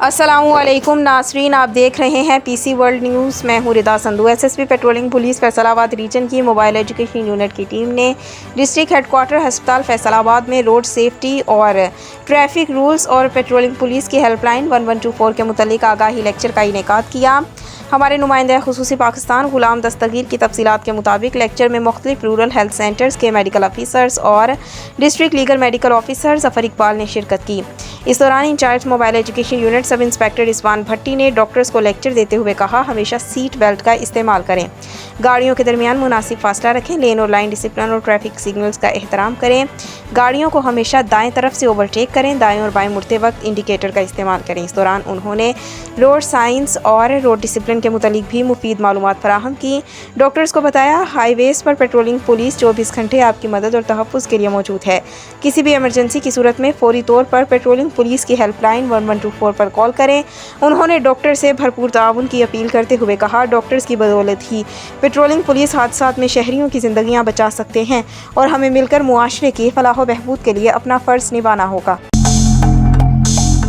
السلام علیکم ناظرین، آپ دیکھ رہے ہیں پی سی ورلڈ نیوز۔ میں ہوں Rida Sindhu. S S P patrolling police Faisalabad region کی موبائل ایجوکیشن یونٹ کی ٹیم نے ڈسٹرکٹ ہیڈ کوارٹر ہسپتال فیصل آباد میں روڈ سیفٹی اور ٹریفک رولز اور پیٹرولنگ پولیس کی ہیلپ لائن 1124 کے متعلق آگاہی لیکچر کا انعقاد کیا۔ ہمارے نمائندہ خصوصی پاکستان غلام دستگیر کی تفصیلات کے مطابق لیکچر میں مختلف رورل ہیلتھ سینٹرز کے میڈیکل آفیسرز اور district legal medical officer Zafar Iqbal نے شرکت کی۔ اس دوران incharge mobile education unit sub inspector Rizwan Bhatti نے ڈاکٹرز کو لیکچر دیتے ہوئے کہا، ہمیشہ سیٹ بیلٹ کا استعمال کریں، گاڑیوں کے درمیان مناسب فاصلہ رکھیں، لین اور لائن ڈسپلن اور ٹریفک سگنلز کا احترام کریں، گاڑیوں کو ہمیشہ دائیں طرف سے اوورٹیک کریں، دائیں اور بائیں مڑتے وقت انڈیکیٹر کا استعمال کریں۔ اس دوران انہوں نے روڈ سائنس اور روڈ ڈسپلن کے متعلق بھی مفید معلومات فراہم کی۔ ڈاکٹرز کو بتایا، ہائی ویز پر پیٹرولنگ پولیس 24 گھنٹے آپ کی مدد اور تحفظ کے لیے موجود ہے۔ کسی بھی ایمرجنسی کی صورت میں فوری طور پر پیٹرولنگ پولیس کی ہیلپ لائن 1124 پر کال کریں۔ انہوں نے ڈاکٹر سے بھرپور تعاون کی اپیل کرتے ہوئے کہا، ڈاکٹرز کی بدولت ہی پیٹرولنگ پولیس حادثات میں شہریوں کی زندگیاں بچا سکتے ہیں اور ہمیں مل کر معاشرے کی فلاح و بہبود کے لیے اپنا فرض نبھانا ہوگا۔